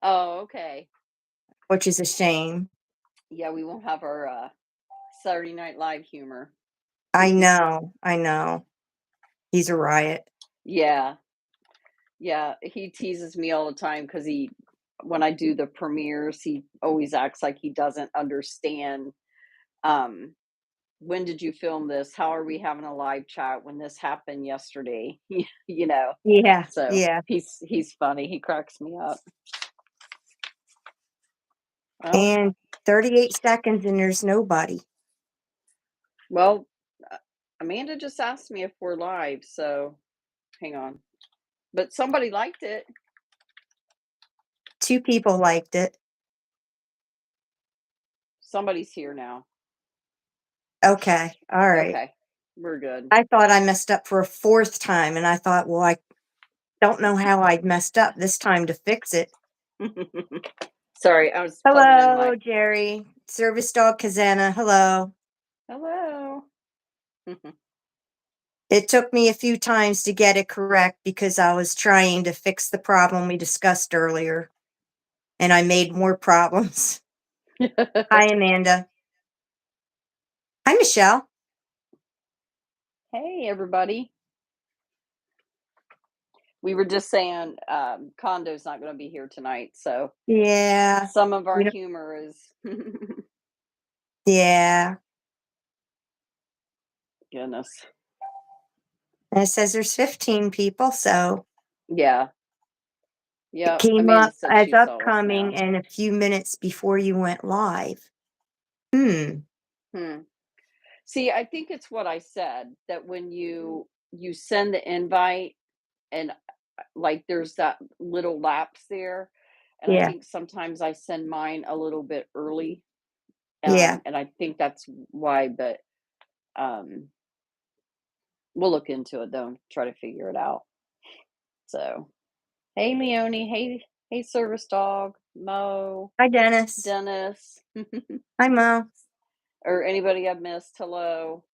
Oh, okay. which is a shame. Yeah, we won't have our Saturday Night Live humor. I know. He's a riot. Yeah, yeah. He teases me all the time because when I do the premieres, he always acts like he doesn't understand. Um, when did you film this? How are we having a live chat when this happened yesterday? you know. Yeah, So yeah. he's funny. He cracks me up. Well, And 38 seconds and there's nobody. well, uh, Amanda just asked me if we're live, so hang on. But somebody liked it. 2 people liked it. Somebody's here now. Okay, all right. Okay, we're good. I thought I messed up for a 4th time, and I thought, well, I don't know how I'd messed up this time to fix it. Sorry, I was plugging in Hello, my. Jerry. Service dog Kazana. Hello. Hello. It took me a few times to get it correct because I was trying to fix the problem we discussed earlier, and I made more problems. Hi, Amanda. Hi, Michelle. Hey, everybody. We were just saying Condo's not going to be here tonight, so Yeah. some of our We don't, humor is. yeah. Goodness. And it says there's 15 people, so Yeah. it Yep. came Amanda up said as she saw us upcoming now. and a few minutes before you went live. Hmm. Hmm. See, I think it's what I said that when you send the invite and like there's that little lapse there, and I Yeah. think sometimes I send mine a little bit early, Yeah. and I think that's why. But um, we'll look into it though and try to figure it out. So, hey, Leonie. Hey, service dog, Mo, Hi, Dennis. Dennis, Hi, Mo. or anybody I've missed. Hello.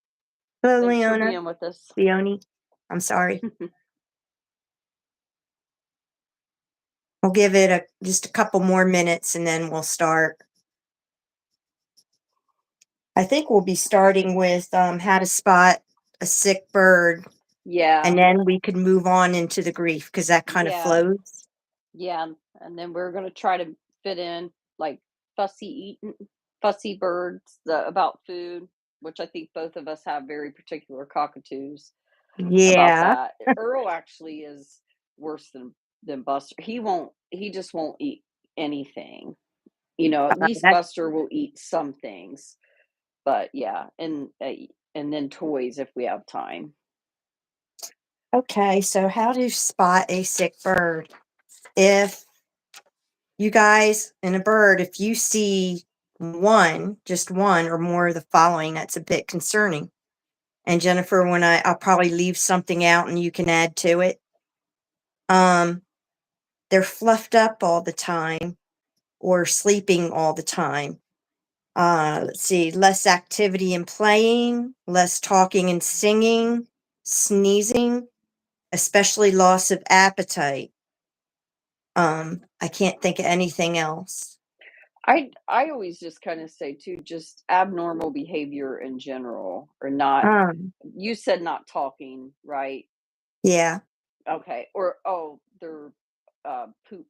Hello, Thanks for Leona. being with us. Leonie. I'm sorry. We'll give it just a couple more minutes and then we'll start. I think we'll be starting with how to spot a sick bird, and Yeah. then we could move on into the grief because that kind of Yeah. flows. Yeah, and then we're gonna try to fit in like fussy birds about food, which I think both of us have very particular cockatoos about Yeah. that. Earl actually is worse than Buster. He just won't eat anything. At least That's Buster will eat some things, but yeah, and then toys if we have time. okay. So, how to spot a sick bird? If you guys in a bird, if you see just one or more of the following, that's a bit concerning. And Jennifer, I'll probably leave something out and you can add to it. Um, they're fluffed up all the time or sleeping all the time. Let's see, less activity and playing, less talking and singing, sneezing, especially loss of appetite. I can't think of anything else. I always just kind of say too, just abnormal behavior in general, or not. You said not talking, right? Yeah. Okay. Or their poop,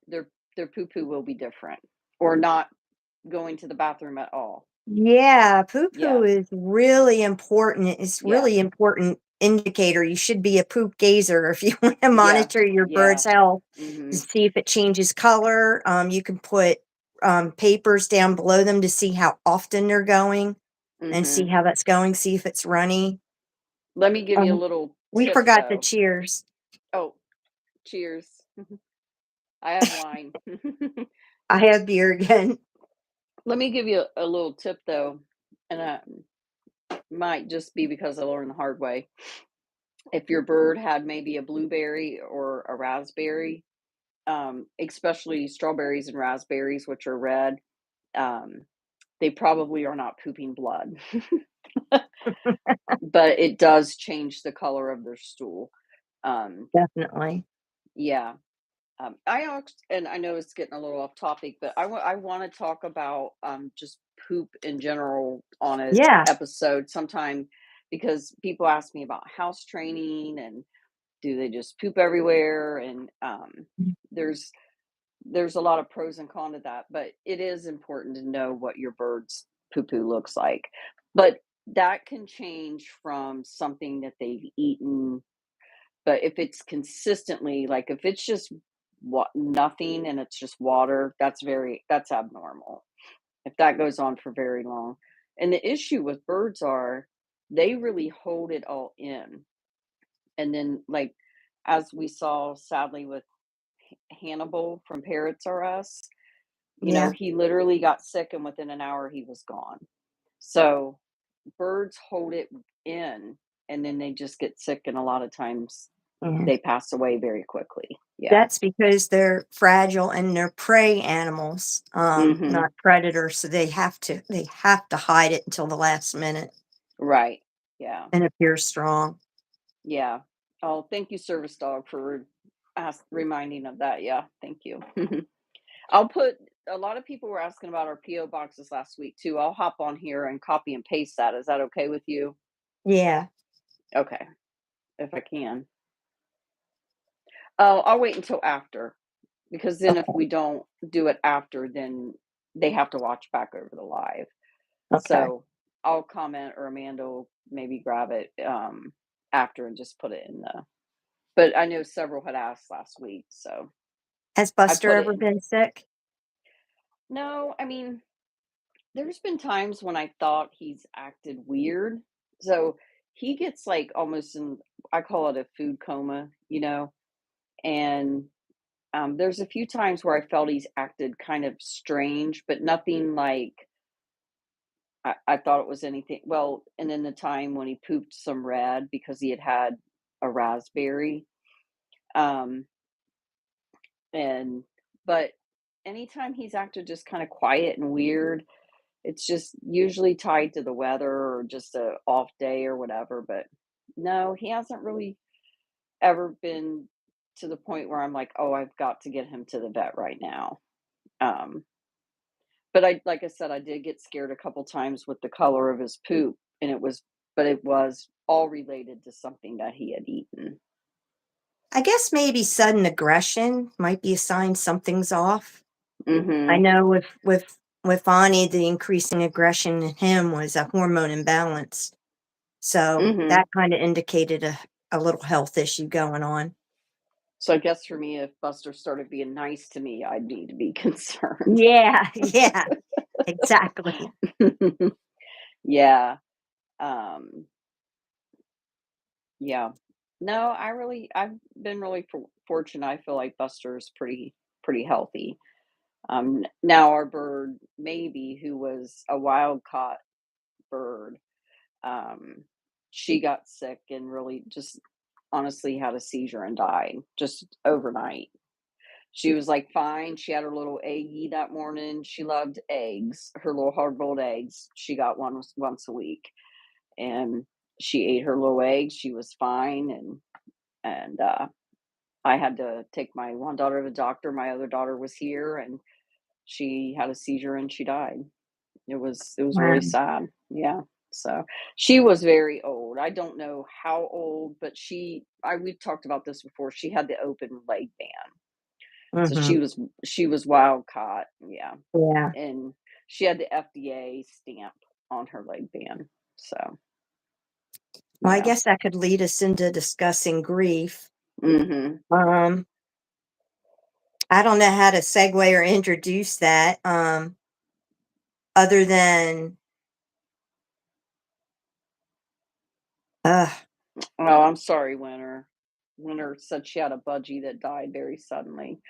their their poo poo will be different, or not going to the bathroom at all. Yeah, poo-poo Yeah, is really important. It's yeah, really important indicator. You should be a poop gazer if you want to yeah, monitor your yeah. bird's health to Mhm, see if it changes color. You can put papers down below them to see how often they're going and see mhm. how that's going, see if it's runny. Let me give you a Um, little we tip forgot the though. cheers. Oh, cheers. I have wine. I have beer again. Let me give you a little tip though, and might just be because I learned the hard way. If your bird had maybe a blueberry or a raspberry, especially strawberries and raspberries, which are red, um, they probably are not pooping blood, but it does change the color of their stool. Um, Definitely. yeah. And I know it's getting a little off topic, but I want to talk about just poop in general on a Yeah. episode sometime because people ask me about house training and do they just poop everywhere and there's there's a lot of pros and cons to that, but it is important to know what your bird's poo poo looks like. But that can change from something that they've eaten. But if it's consistently, like if it's just what nothing and it's just water, that's abnormal. If that goes on for very long. And the issue with birds are they really hold it all in. And then like as we saw sadly with Hannibal from Parrots R Us, Yeah. he literally got sick and within an hour he was gone. So birds hold it in and then they just get sick and a lot of times Mhm. they pass away very quickly. Yeah. That's because they're fragile and they're prey animals, Mhm. not predators, so they have to hide it until the last minute Right. Yeah. and appear strong. Yeah. Oh, thank you, service dog, for reminding of that. Yeah. Thank you. I'll put a lot of people were asking about our PO boxes last week too. I'll hop on here and copy and paste that. Is that okay with you? Yeah. Okay, if I can. Oh, I'll wait until after because then if Okay. we don't do it after, then they have to watch back over the live. Okay. So I'll comment or Amanda will maybe grab it after and just put it in the. But I know several had asked last week, so Has I Buster put it ever in. been sick? No, I mean, there's been times when I thought he's acted weird. So he gets like almost in, I call it a food coma, and there's a few times where I felt he's acted kind of strange, but nothing like I thought it was anything. Well, and then the time when he pooped some red because he had had a raspberry. Um, and, but anytime he's acted just kind of quiet and weird, it's just usually tied to the weather or just a off day or whatever. But no, he hasn't really ever been to the point where I'm like, oh, I've got to get him to the vet right now. Um, But I like I said, I did get scared a couple times with the color of his poop, and it was all related to something that he had eaten. I guess maybe sudden aggression might be a sign something's off. I Mhm. know with Ani, the increasing aggression in him was a hormone imbalance. So Mhm. that kinda indicated a little health issue going on. So I guess for me, if Buster started being nice to me, I'd need to be concerned. Yeah, yeah, exactly. Yeah. Um, yeah. No, I've been really fortunate. I feel like Buster is pretty healthy. Now our bird, maybe, who was a wild caught bird, Um, she got sick and really just honestly had a seizure and died just overnight. She was like fine. She had her little eggy that morning. She loved eggs, her little hard boiled eggs. She got one once a week, and she ate her little eggs. She was fine, and I had to take my one daughter to the doctor. My other daughter was here, and she had a seizure and she died. It was really Wow. sad. Yeah. So, she was very old. I don't know how old, but we've talked about this before. She had the open leg band. So Mhm. she was wild caught. Yeah. Yeah. And she had the FDA stamp on her leg band. So, Well, I yeah. guess that could lead us into discussing grief. Mhm. Um, I don't know how to segue or introduce that, other than, uh, Oh, I'm sorry, Winter. Winter said she had a budgie that died very suddenly.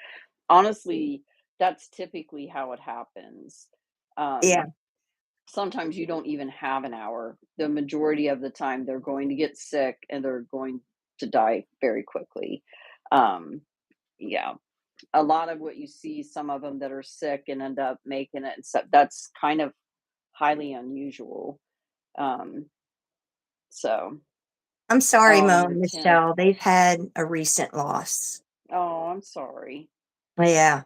Honestly, that's typically how it happens. yeah. Um, Sometimes you don't even have an hour. The majority of the time, they're going to get sick and they're going to die very quickly. Um, yeah, a lot of what you see, some of them that are sick and end up making it and stuff, that's kind of highly unusual. Um, so, I'm sorry, Mo and your 10th. Michelle, they've had a recent loss. Oh, I'm sorry. Yeah.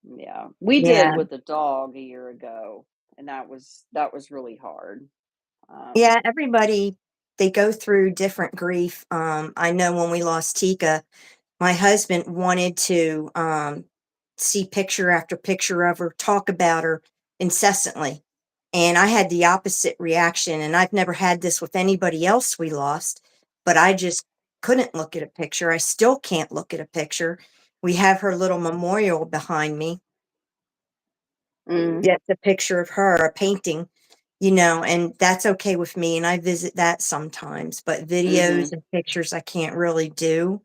Yeah. We did Yeah. with a dog a year ago, and that was really hard. Um, Yeah, everybody, they go through different grief. I know when we lost Tika, my husband wanted to see picture after picture of her, talk about her incessantly. And I had the opposite reaction. And I've never had this with anybody else we lost, but I just couldn't look at a picture. I still can't look at a picture. We have her little memorial behind me. mm, That's a picture of her, a painting, and that's okay with me. And I visit that sometimes, but videos mhm. and pictures I can't really do.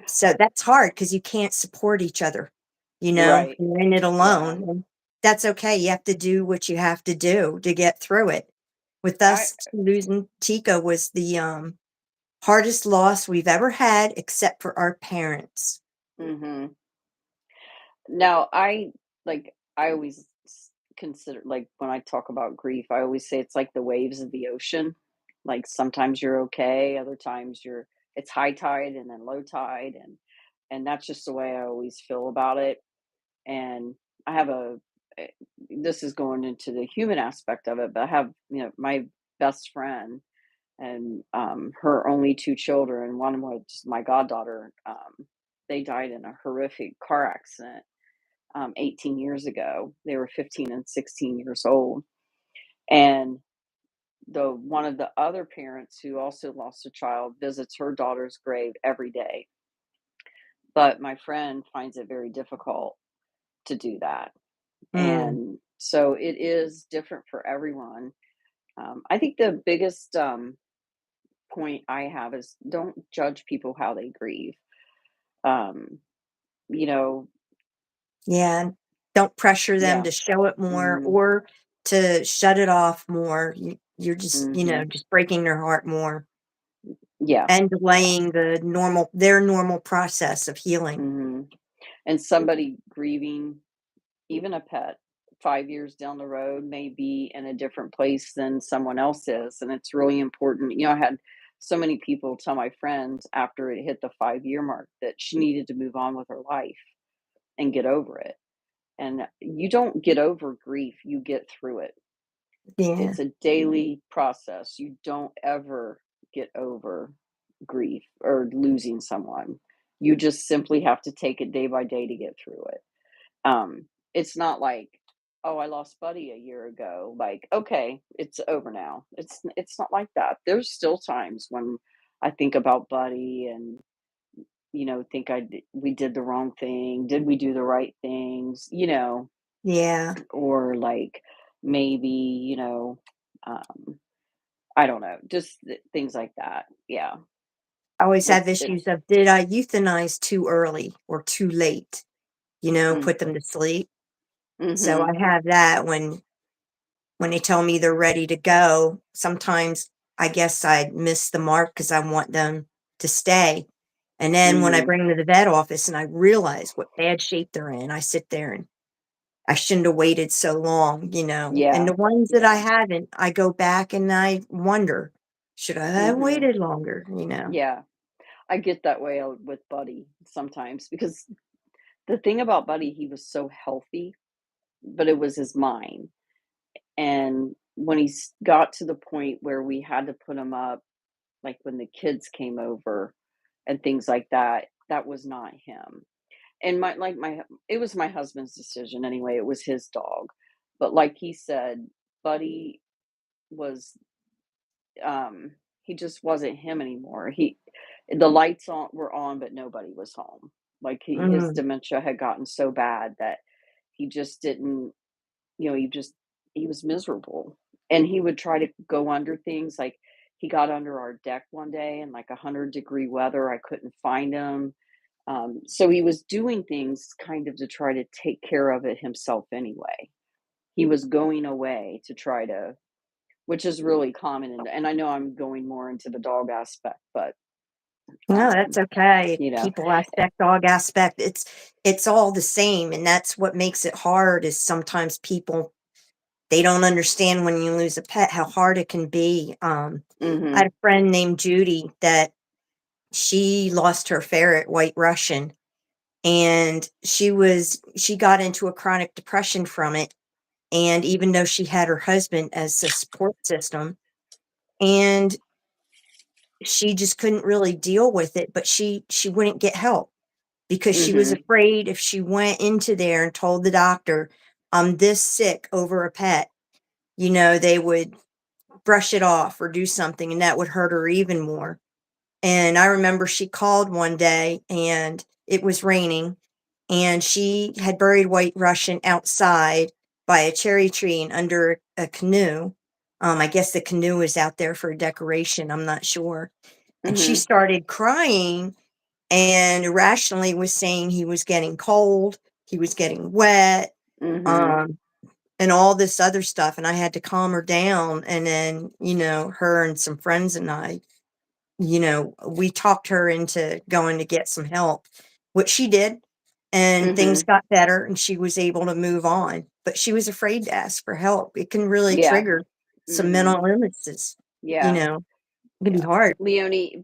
So that's hard because you can't support each other, Right. you're in it Yeah. alone. And that's okay. You have to do what you have to do to get through it. With I us, losing Tika was the hardest loss we've ever had, except for our parents. mhm. Now, I always consider, like, when I talk about grief, I always say it's like the waves of the ocean. Like, sometimes you're okay, other times it's high tide and then low tide, and that's just the way I always feel about it. And I have eh, this is going into the human aspect of it, but I have, my best friend and her only two children. One was my goddaughter. They died in a horrific car accident 18 years ago. They were 15 and 16 years old. And the one of the other parents who also lost a child visits her daughter's grave every day. But my friend finds it very difficult to do that. Mm, And so it is different for everyone. I think the biggest point I have is don't judge people how they grieve. Um, you know, yeah. Don't pressure them yeah. to show it more Hmm. or to shut it off more. You're just, Hmm. just breaking their heart more Yeah. and Yeah. delaying their normal process of healing. Hmm. And somebody grieving, even a pet, 5 years down the road may be in a different place than someone else is. And it's really important. I had so many people tell my friends after it hit the 5 year mark that she needed to move on with her life and get over it. And you don't get over grief, you get through it. Yeah. It's a daily process. You don't ever get over grief or losing someone. You just simply have to take it day by day to get through it. It's not like, "Oh, I lost Buddy a year ago." Like, "Okay, it's over now." It's not like that. There's still times when I think about Buddy and, think we did the wrong thing. Did we do the right things? Yeah. Or like maybe, um, I don't know, just things like that. Yeah. I always have It's issues of did I euthanize too early or too late, mm, put them to sleep. So mhm. I have that when they tell me they're ready to go. Sometimes I guess I miss the mark because I want them to stay. And then when I Mhm. bring them to the vet office and I realize what bad shape they're in, I sit there and I shouldn't have waited so long. And Yeah. the ones that I Yeah. haven't, I go back and I wonder, should I have Mhm. waited longer? Yeah. I get that way with Buddy sometimes because the thing about Buddy, he was so healthy, but it was his mind. And when got to the point where we had to put him up, like when the kids came over and things like that, that was not him. And it was my husband's decision anyway. It was his dog. But like he said, Buddy was um he just wasn't him anymore. The lights were on, but nobody was home. Like his Mm, dementia had gotten so bad that he just didn't, he was miserable. And he would try to go under things. Like he got under our deck one day in like 100-degree weather. I couldn't find him. So he was doing things kind of to try to take care of it himself anyway. He was going away to try to, which is really common. And I know I'm going more into the dog aspect, but no, that's okay. you know, People aspect, dog aspect, it's all the same. And that's what makes it hard is sometimes people they don't understand when you lose a pet how hard it can be. I had mhm, a friend named Judy that she lost her ferret, White Russian, and she got into a chronic depression from it, and even though she had her husband as a support system, and she just couldn't really deal with it, but she wouldn't get help because she was Mhm. afraid if she went into there and told the doctor, "I'm this sick over a pet," they would brush it off or do something, and that would hurt her even more. And I remember she called one day and it was raining, and she had buried White Russian outside by a cherry tree and under a canoe. I guess the canoe was out there for decoration, I'm not sure. And she Mhm. started crying and irrationally was saying he was getting cold, he was getting wet, Mhm. um, and all this other stuff. And I had to calm her down. And then, her and some friends and I, we talked her into going to get some help, which she did. And things Mhm. got better and she was able to move on. But she was afraid to ask for help. It can really Yeah. trigger some Mhm. mental illnesses. Yeah. It can be Yeah. hard.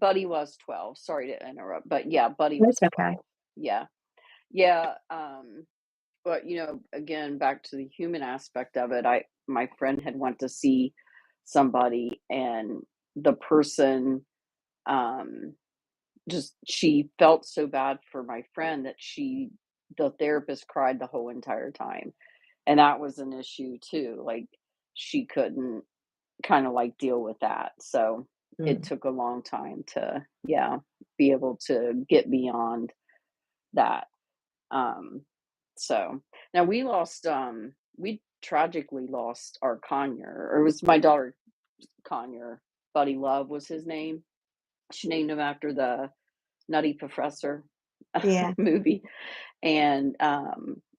Buddy was 12. Sorry to interrupt, but yeah, Buddy was That's okay. 12. Yeah. Yeah, but, again, back to the human aspect of it, my friend had went to see somebody, and the person, um, just she felt so bad for my friend that the therapist cried the whole entire time, and that was an issue too, like, she couldn't kinda, like, deal with that, so it Mm. took a long time to, yeah, be able to get beyond that. Um, so now we tragically lost our conure, or it was my daughter conure. Buddy Love was his name. She named him after the Nutty Professor Yeah. movie. And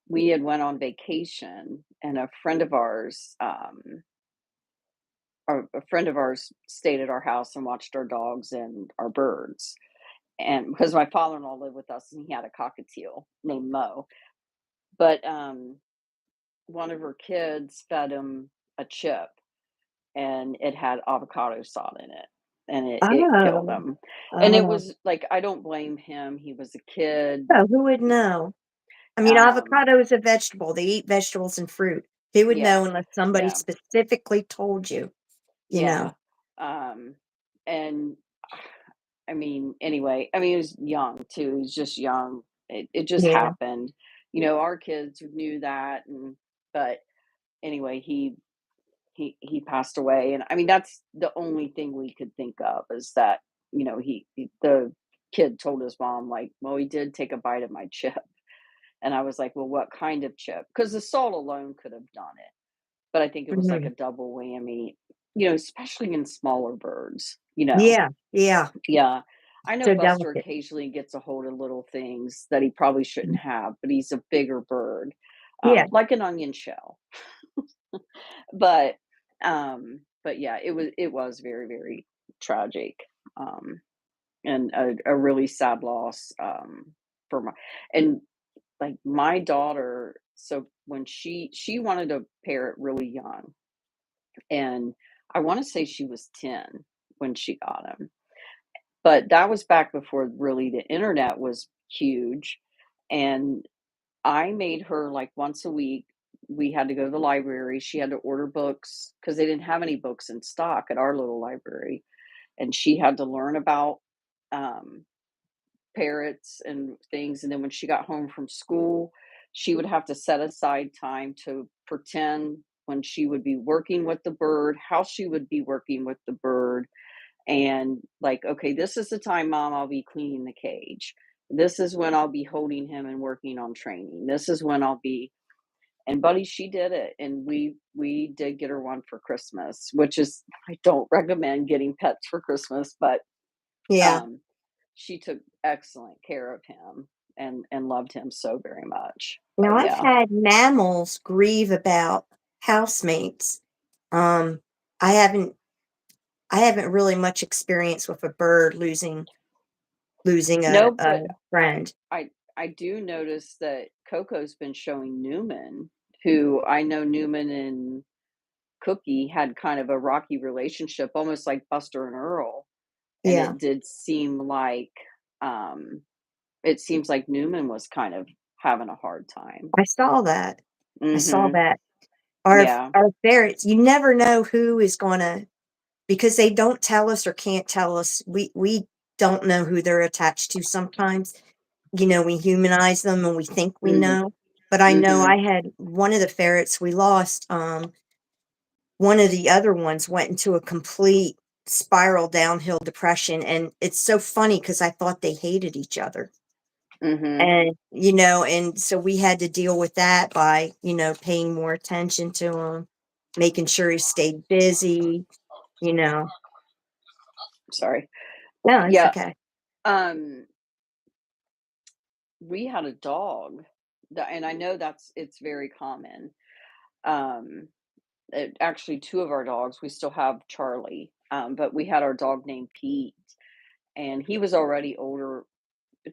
we had went on vacation, and a friend of ours stayed at our house and watched our dogs and our birds. And because my father-in-law lived with us, and he had a cockatoo named Mo. But one of her kids fed him a chip, and it had avocado salt in it, and it killed Oh. him. And it Oh. was like, I don't blame him, he was a kid. Oh, who would know? I mean, Um, avocado is a vegetable. They eat vegetables and fruit. Who would yeah, know unless somebody yeah, specifically told you, you yeah. know? And I mean, anyway, I mean, he was young too, he was just young. It just Yeah. happened. Our kids knew that, but anyway, he passed away, and I mean, that's the only thing we could think of, is that, the kid told his mom, like, "Well, he did take a bite of my chip." And I was like, "Well, what kind of chip?" Because the salt alone could have done it, but I think it was like a Mhm. double whammy, especially in smaller birds, Yeah, yeah. Yeah. I know So Buster delicate. occasionally gets a hold of little things that he probably shouldn't Mhm. have, but he's a bigger bird, Yeah. like an onion shell. But, but yeah, it was very, very tragic, um, and a really sad loss, for my and, like, my daughter, so when she wanted a parrot really young, and I wanna say she was 10 when she got him, but that was back before really the internet was huge, and I made her, like, once a week, we had to go to the library, she had to order books because they didn't have any books in stock at our little library, and she had to learn about, um, parrots and things, and then when she got home from school, she would have to set aside time to pretend when she would be working with the bird, how she would be working with the bird, and, like, "Okay, this is the time, mom, I'll be cleaning the cage. This is when I'll be holding him and working on training. This is when I'll be." And buddy, she did it, and we did get her one for Christmas, which is, I don't recommend getting pets for Christmas, but, Yeah. um, she took excellent care of him and loved him so very much. Now But I've yeah. had mammals grieve about housemates. Um, I haven't I haven't really much experience with a bird losing No, a but friend. I do notice that Coco's been showing Newman, who I know Newman and Cookie had kind of a rocky relationship, almost like Buster and Earl, and Yeah. it did seem like, um, it seems like Newman was kind of having a hard time. I saw that. I saw Mhm. that. Yeah. Our ferrets, you never know who is gonna, because they don't tell us or can't tell us. We don't know who they're attached to sometimes. You know, we humanize them and we think we Mm. know. But I know I Mhm. had one of the ferrets we lost, one of the other ones went into a complete spiral downhill depression, and it's so funny because I thought they hated each other. Mhm. And, you know, and so we had to deal with that by, you know, paying more attention to him, making sure he stayed busy, you know. Sorry. No, it's Yeah. okay. Um, we had a dog that, and I know it's very common. Um, actually, two of our dogs, we still have Charlie, but we had our dog named Pete, and he was already older.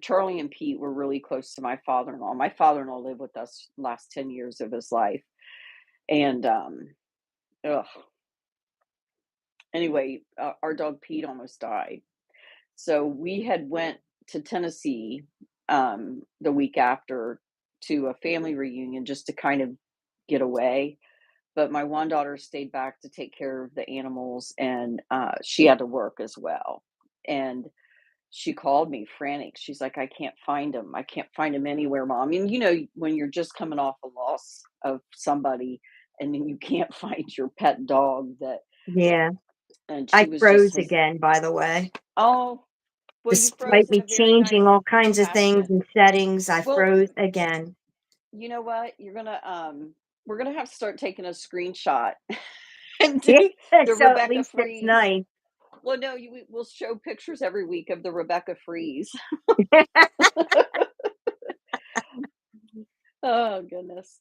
Charlie and Pete were really close to my father-in-law. My father-in-law lived with us last 10 years of his life. And ugh, anyway, our dog Pete almost died. So we had went to Tennessee the week after to a family reunion just to kind of get away. But my one daughter stayed back to take care of the animals, and she had to work as well. And she called me frantic. She's like, "I can't find him. I can't find him anywhere, mom." And you know, when you're just coming off a loss of somebody, and then you can't find your pet dog, that, Yeah. and she I was just froze his. again, by the way. Oh, well, you Despite froze in me a very changing nice all kinds of things fashion. and settings, I Well, froze again. you know what? We're gonna have to start taking a screenshot and Yeah, do the so at Rebecca least it's Freeze. nice. Well, no, we'll show pictures every week of the Rebecca Freeze. Oh goodness.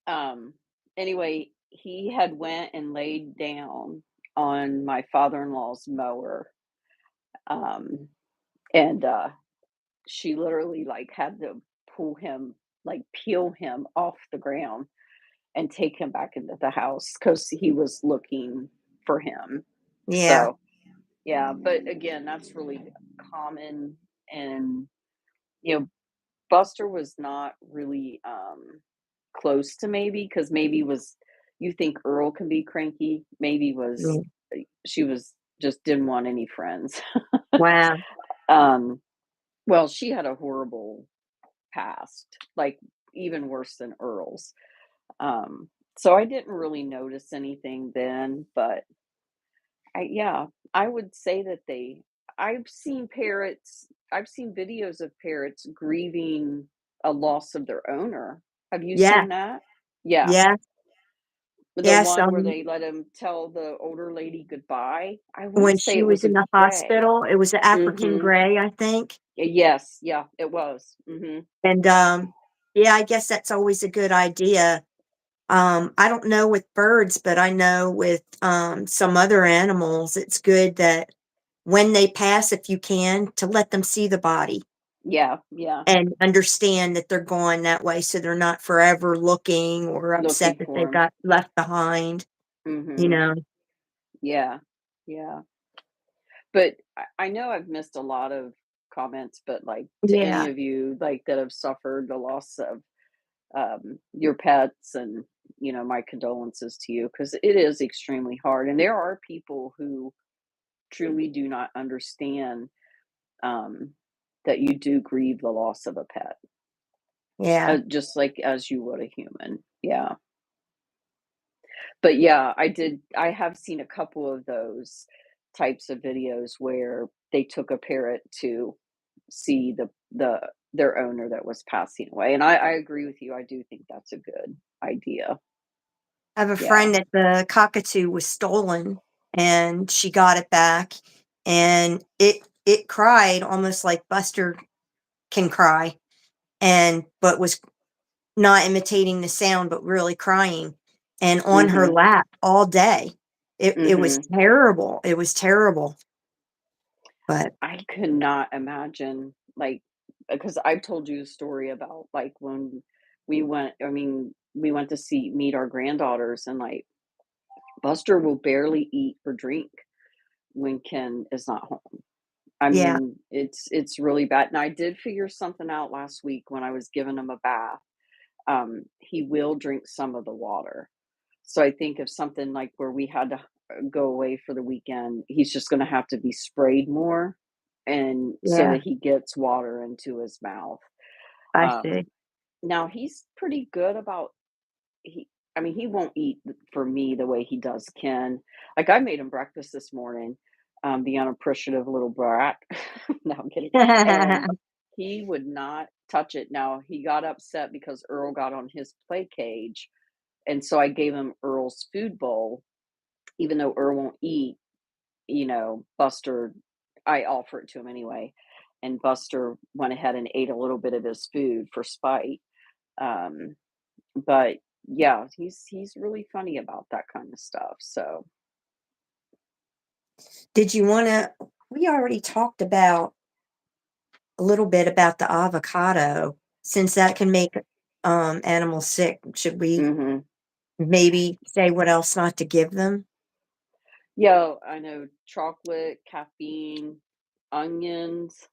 Um, anyway, he had went and laid down on my father-in-law's mower, um, and, she literally, like, had to pull him, like, peel him off the ground and take him back into the house because he was looking for him. Yeah, So, yeah, but again, that's really common, and, you know, Buster was not really, close to maybe, because maybe was, you think Earl can be cranky, maybe was, yeah. she was just didn't want any friends. Wow. Um, well, she had a horrible past, like, even worse than Earl's. Um, so I didn't really notice anything then, but yeah, I would say that I've seen videos of parrots grieving a loss of their owner. Have you Yeah, seen that? Yeah. yeah, The yes, one where they let him tell the older lady goodbye. I wanna when say she it was was a in the gray. hospital, it was an African Mhm. gray, I think, Yes, yeah, it was. Mhm. and, yeah, I guess that's always a good idea. I don't know with birds, but I know with, some other animals, it's good that when they pass, if you can, to let them see the body Yeah, yeah. and understand that they're gone that way so they're not forever looking or upset Looking that they for him. got left behind, you Mhm. know? Yeah, yeah. But I know I've missed a lot of comments, but, like, to any Yeah, of you, like, that have suffered the loss of, your pets, and, my condolences to you, because it is extremely hard, and there are people who truly do not understand, um, that you do grieve the loss of a pet, yeah. just like as you would a human. Yeah. But yeah, I have seen a couple of those types of videos where they took a parrot to see their owner that was passing away, and I agree with you, I do think that's a good idea. I have a Yeah. friend that the cockatoo was stolen and she got it back and it cried almost like Buster can cry and but was not imitating the sound, but really crying, and on her Mhm. lap all day. It was Mhm. terrible, it was terrible, but I could not imagine, like, because I've told you a story about, like, when we went to meet our granddaughters, and, like, Buster will barely eat or drink when Ken is not home. I Yeah. mean, it's really bad, and I did figure something out last week when I was giving him a bath. He will drink some of the water. So I think if something like where we had to go away for the weekend, he's just gonna have to be sprayed more and so Yeah. that he gets water into his mouth. I Um, see. Now he's pretty good about he I mean, he won't eat for me the way he does Ken. Like, I made him breakfast this morning, the unappreciative little brat. No, I'm kidding, and he would not touch it. Now, he got upset because Earl got on his play cage, and so I gave him Earl's food bowl, even though Earl won't eat, Buster I offer it to him anyway, and Buster went ahead and ate a little bit of his food for spite. Um, but yeah, he's really funny about that kind of stuff. So, Did you wanna we already talked about a little bit about the avocado, since that can make, animals sick. Should we mhm. maybe say what else not to give them? Yeah, I know chocolate, caffeine, onions,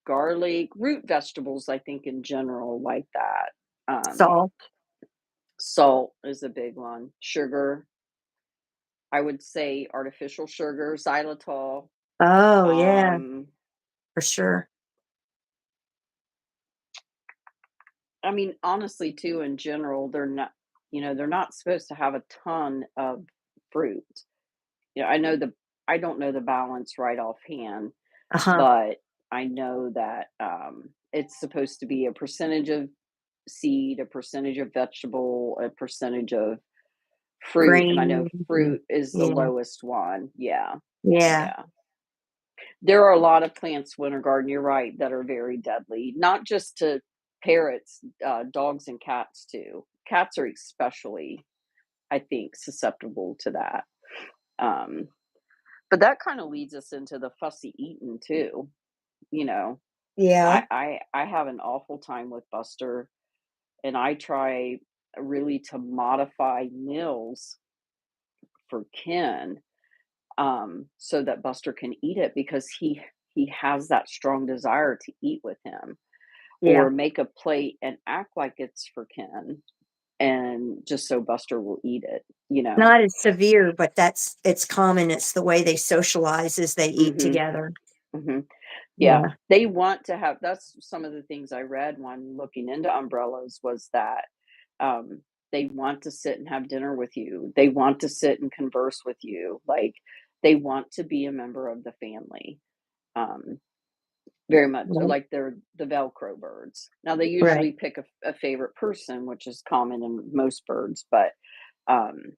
garlic, root vegetables, I think in general like that. Salt. Salt is a big one. Sugar, I would say artificial sugar, xylitol. Oh, yeah, Um, for sure. I mean, honestly, too, in general, they're not supposed to have a ton of fruit. Yeah, I don't know the balance right offhand, Uh-huh. but I know that it's supposed to be a percentage of seed, a percentage of vegetable, a percentage of fruit, and I know Grain. fruit is the Yeah. lowest one. Yeah, Yeah. yeah. There are a lot of plants, winter garden, you're right, that are very deadly, not just to parrots, dogs and cats too. Cats are especially, I think, susceptible to that. Um, but that kind of leads us into the fussy eating too. You know, Yeah. I have an awful time with Buster, and I try really to modify meals for Ken, so that Buster can eat it because he has that strong desire to eat with him, Yeah. or make a plate and act like it's for Ken, and just so Buster will eat it, you know? Not as severe, but it's common. It's the way they socialize as they eat Mhm, together. mhm. Yeah, Yeah. they want to have that's some of the things I read when looking into umbrellas was that, they want to sit and have dinner with you. They want to sit and converse with you. Like, they want to be a member of the family, um, very much Right. like they're the Velcro birds. Now they Right. usually pick a favorite person, which is common in most birds, but, um,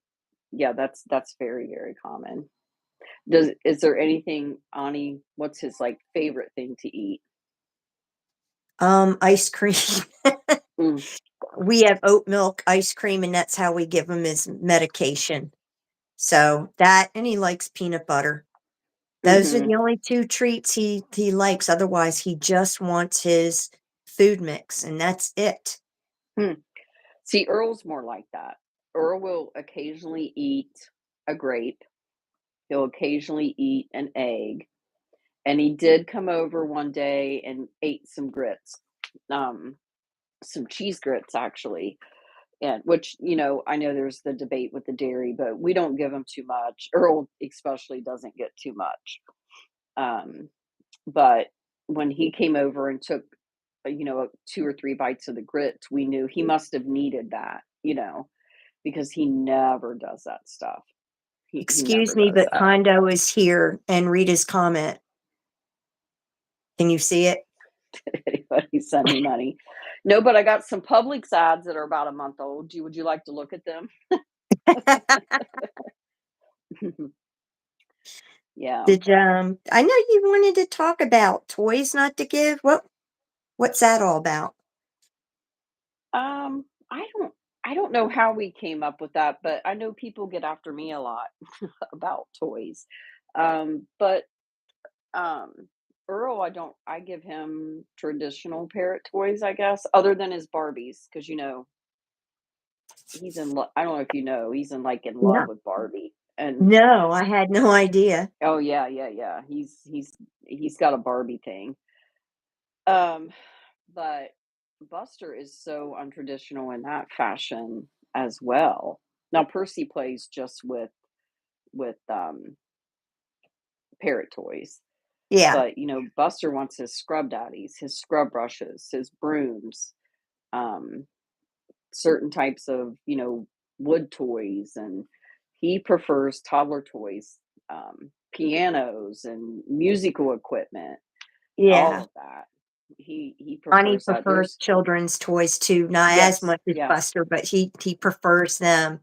yeah, that's very, very common. Does Is there anything Ani what's his, like, favorite thing to eat? Ice cream. Mm, We have oat milk ice cream, and that's how we give him his medication. So, that and he likes peanut butter. Those are mhm, the only 2 treats he likes, otherwise, he just wants his food mix, and that's it. hmm. See, Earl's more like that. Earl will occasionally eat a grape. He'll occasionally eat an egg, and he did come over one day and ate some grits, um, some cheese grits, actually, and which, I know there's the debate with the dairy, but we don't give him too much. Earl especially doesn't get too much. Um, but when he came over and took, 2 or 3 bites of the grits, we knew he must have needed that, because he never does that stuff. He "Excuse never me, does but that. Hondo is here," and read his comment. Can you see it? Anybody send me money. No, but I got some Publix ads that are about a month old. Would you like to look at them? Yeah. I know you wanted to talk about toys not to give. What's that all about? Um, I don't know how we came up with that, but I know people get after me a lot about toys. But um Earl, I give him traditional parrot toys, I guess, other than his Barbies, because he's in love. I don't know if you know, he's in like in love Yeah. with Barbie. And No, I had no idea. oh yeah, yeah, yeah. He's got a Barbie thing. Um, but Buster is so untraditional in that fashion as well. Now Percy plays just with parrot toys, Yeah, but Buster wants his scrub daddies, his scrub brushes, his brooms, um, certain types of wood toys, and he prefers toddler toys, pianos and musical equipment, all yeah. of that. He Onni prefers that. prefers There's children's toys too, not as Yes, much as yeah, Buster, but he prefers them.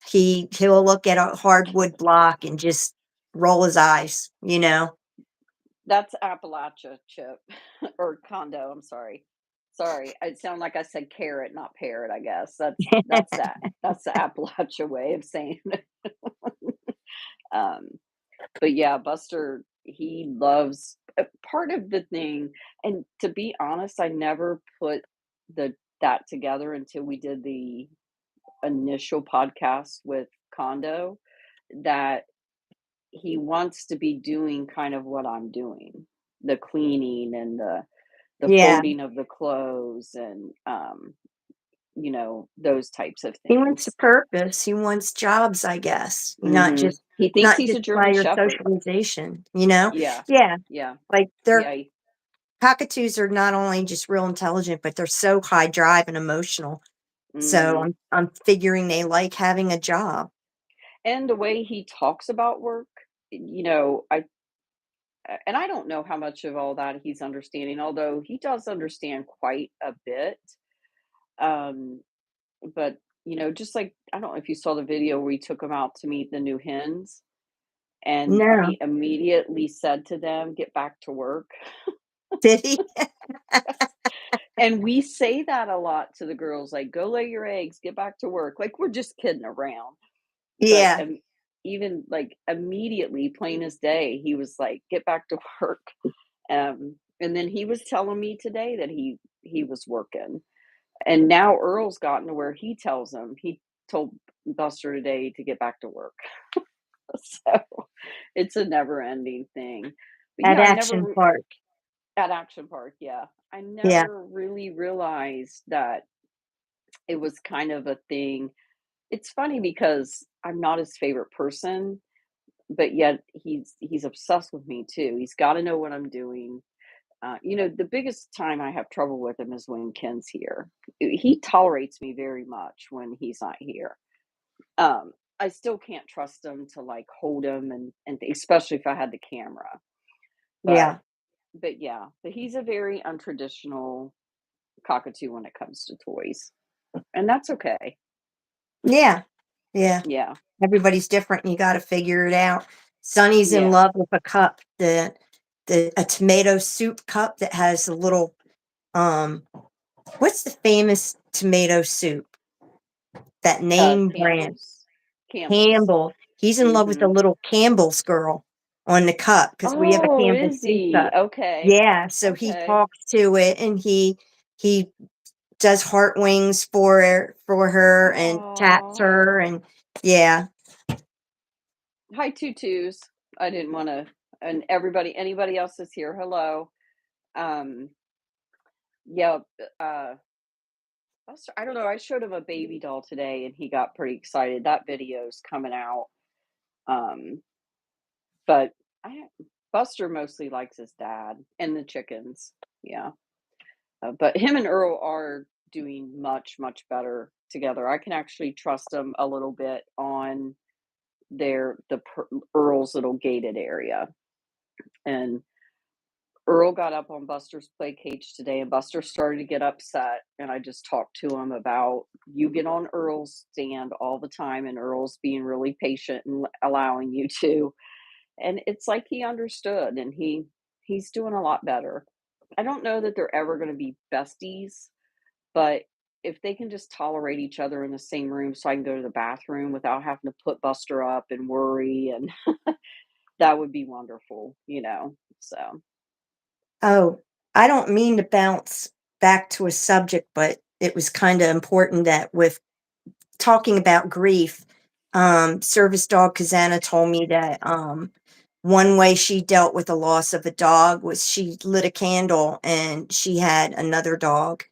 He'll look at a hardwood block and just roll his eyes, you know? that's Appalachia chip or condo. I'm sorry. Sorry, it sounded like I said carrot, not parrot. I guess that's the Appalachia way of saying it. Um, but yeah, Buster, he loves part of the thing. And to be honest, I never put the that together until we did the initial podcast with Condo, that he wants to be doing kind of what I'm doing, the cleaning and the Yeah, folding of the clothes, and those types of he wants a things. purpose, he wants jobs, I guess, He thinks not he's just a by German your Shepherd. socialization, you know? Yeah, Yeah, yeah, like, yeah. cockatoos are not only just real intelligent, but they're so high drive and emotional, so Hmm. I'm figuring they like having a job. And the way he talks about work, I and I don't know how much of all that he's understanding, although he does understand quite a bit. Um, but just like, I don't know if you saw the video where we took him out to meet the new hens, and No. he immediately said to them, "Get back to work." Did he? And we say that a lot to the girls, like, "Go lay your eggs, get back to work." Like, we're just kidding around. But, Yeah. even, like, immediately, plain as day, he was like, "Get back to work." And then he was telling me today that he was working, and now Earl's gotten to where he told Buster today to get back to work. So, it's a never-ending thing. But, At yeah, I never Action re Park. at Action Park, yeah. I Yeah. never really realized that it was kind of a thing. It's funny because I'm not his favorite person, but yet he's obsessed with me too. He's gotta know what I'm doing. The biggest time I have trouble with him is when Ken's here. He tolerates me very much when he's not here. I still can't trust him to, like, hold him, and especially if I had the camera. But Yeah. yeah, but he's a very untraditional cockatoo when it comes to toys, and that's okay. Yeah. Yeah. Yeah, Everybody's different, and you gotta figure it out. Sonny's in yeah. love with a cup, a tomato soup cup that has a little, um what's the famous tomato soup? That name brand? Campbell's. Campbell. He's in love with the Mhm. little Campbell's girl on the cup because we have a Oh, Campbell is soup he? cup. Okay, Yeah, so he okay. talks to it, and he does heart wings for her and taps Oh, her, and yeah. hi, tutus. I didn't wanna, and anybody else is here, hello. Um, yeah, I don't know, I showed him a baby doll today, and he got pretty excited. That video's coming out, um, but I Buster mostly likes his dad and the chickens, yeah. But him and Earl are doing much, much better together. I can actually trust them a little bit on Earl's little gated area. And Earl got up on Buster's play cage today, and Buster started to get upset. And I just talked to him about, you get on Earl's stand all the time, and Earl's being really patient and allowing you to. And it's like he understood, and he's doing a lot better. I don't know that they're ever going to be besties, but if they can just tolerate each other in the same room so I can go to the bathroom without having to put Buster up and worry, and that would be wonderful. So, Oh, I don't mean to bounce back to a subject, but it was kinda important that with talking about grief, service dog Kazana told me that one way she dealt with the loss of a dog was she lit a candle and she had another dog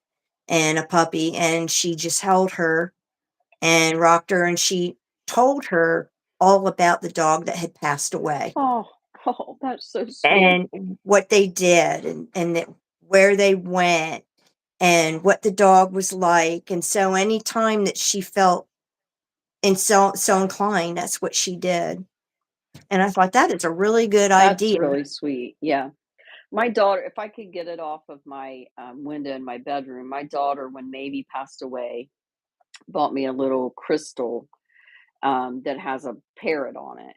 and a puppy, and she just held her and rocked her, and she told her all about the dog that had passed away Oh, oh, that's so sweet. and what they did, and that where they went and what the dog was like. And so anytime that she felt and so inclined, that's what she did. And I thought that is a really good That's idea. really sweet. Yeah. My daughter, if I could get it off of my window in my bedroom, my daughter, when Maybe passed away, bought me a little crystal that has a parrot on it.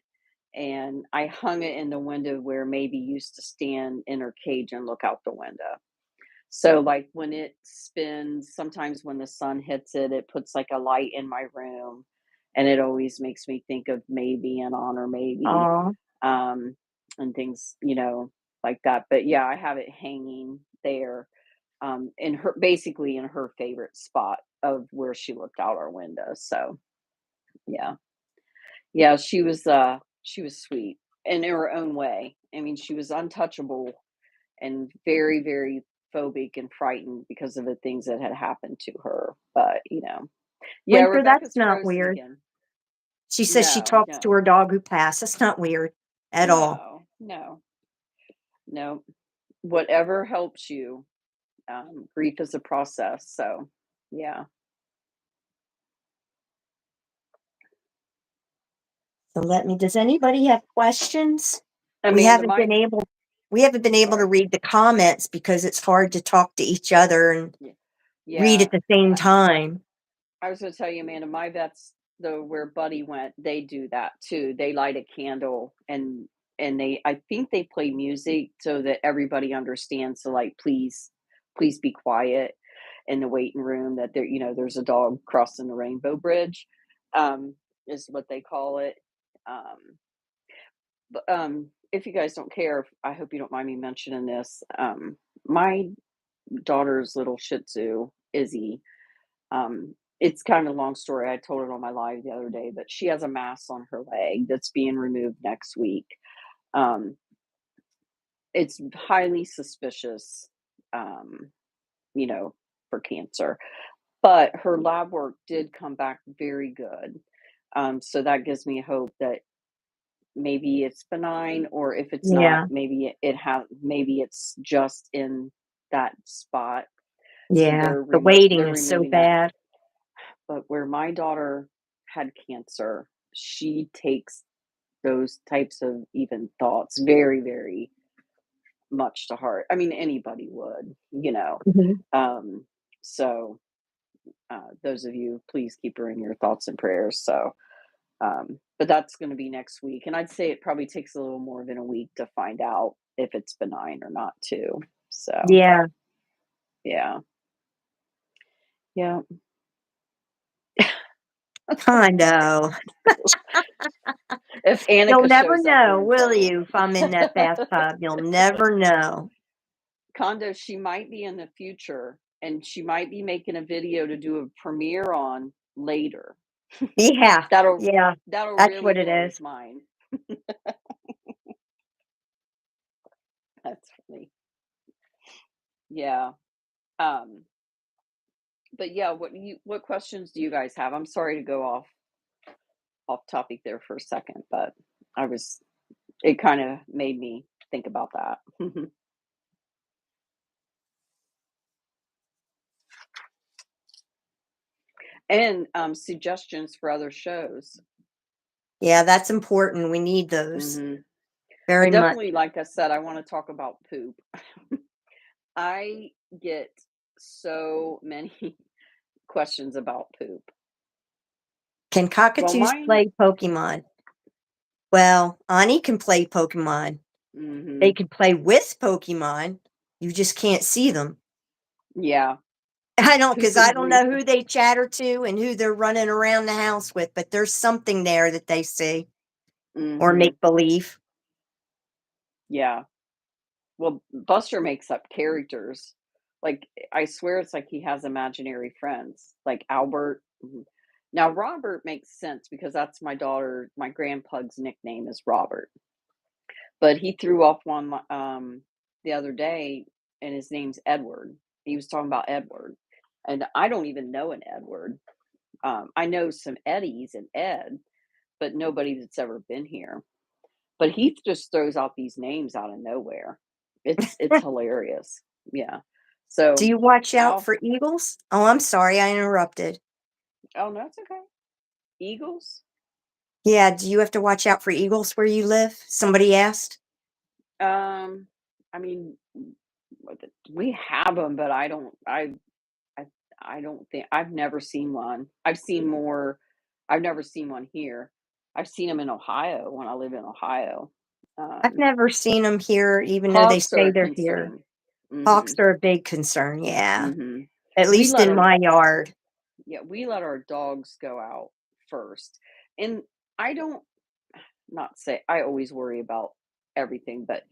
And I hung it in the window where Maybe used to stand in her cage and look out the window. So, like, when it spins, sometimes when the sun hits it, it puts like a light in my room, and it always makes me think of Maybe and honor Maybe, Oh, um, and things, like that. But yeah, I have it hanging there, in her basically in her favorite spot of where she looked out our window. So yeah, yeah, she was sweet in her own way. I mean, she was untouchable and very, very phobic and frightened because of the things that had happened to her. But, yeah, Winter, that's Rebecca's not frozen weird. again. She says she No, talks to no, her dog who passed. That's not weird at all. no, no, no. Whatever helps you. Grief is a process. So, yeah. So does anybody have questions? We Amanda, haven't been able we haven't been able to sorry. read the comments because it's hard to talk to each other and Yeah. read Yeah. at the same time. I was gonna tell you, Amanda, my vets, the where Buddy went, they do that too. They light a candle and I think they play music so that everybody understands to like please be quiet in the waiting room that there's a dog crossing the rainbow bridge, is what they call it. Um but if you guys don't care, I hope you don't mind me mentioning this. My daughter's little Shih Tzu, Izzy, it's kind of a long story. I told it on my live the other day, but she has a mass on her leg that's being removed next week. Um, it's highly suspicious, um, you know, for cancer, but her lab work did come back very good. So that gives me hope that maybe it's benign, or if it's not, Yeah. maybe it's just in that spot. So Yeah. The waiting they're is so removing that. bad. But where my daughter had cancer, she takes those types of even thoughts very, very much to heart. I mean, anybody would, you know. Mhm. Um, so, those of you, please keep her in your thoughts and prayers. So, but that's going to be next week. And I'd say it probably takes a little more than a week to find out if it's benign or not, too. So, Yeah. yeah. Yeah. Condo. If You'll Annika never shows up, know, we're in will trouble. you, if I'm in that bathtub? You'll never know. Condo, she might be in the future, and she might be making a video to do a premiere on later. Yeah. That'll Yeah. that'll That's really what it blow his is. mind. That's funny. Yeah. Um, but yeah, what questions do you guys have? I'm sorry to go off topic there for a second, but I was it kind of made me think about that. And suggestions for other shows. Yeah, that's important. We need those Hmm. I very much. definitely, like I said, I want to talk about poop. I get so many questions about poop. Can Well, cockatoos mine, play Pokemon? Well, Ani can play Pokemon. They mhm, can play with Pokemon. You just can't see them. yeah, Because poop I and don't know breathe. who they chatter to and who they're running around the house with, but there's something there that they see or Mhm, make believe. yeah. Well, Buster makes up characters. Like, I swear it's like he has imaginary friends, like Albert. Now Robert makes sense because that's my grand pug's nickname is Robert. But he threw off one the other day, and his name's Edward. He was talking about Edward, and I don't even know an Edward. I know some Eddies and Ed, but nobody that's ever been here. But he just throws out these names out of nowhere. It's hilarious. Yeah. Do So you watch out Al for eagles? Oh, I'm sorry, I interrupted. oh, no, it's okay. Eagles? Yeah, do you have to watch out for eagles where you live? Somebody asked. Um, I mean, we have them, but I I don't think I've never seen one. I've never seen one here. I've seen them in Ohio when I live in Ohio. I've Um, never seen them here, even though they Hawks are say a they're here. concern. Hawks Mhm, are a big concern, yeah. mhm. At We least let in our my yard. Yeah, we let our dogs go out first. And I don't not say I always worry about everything, but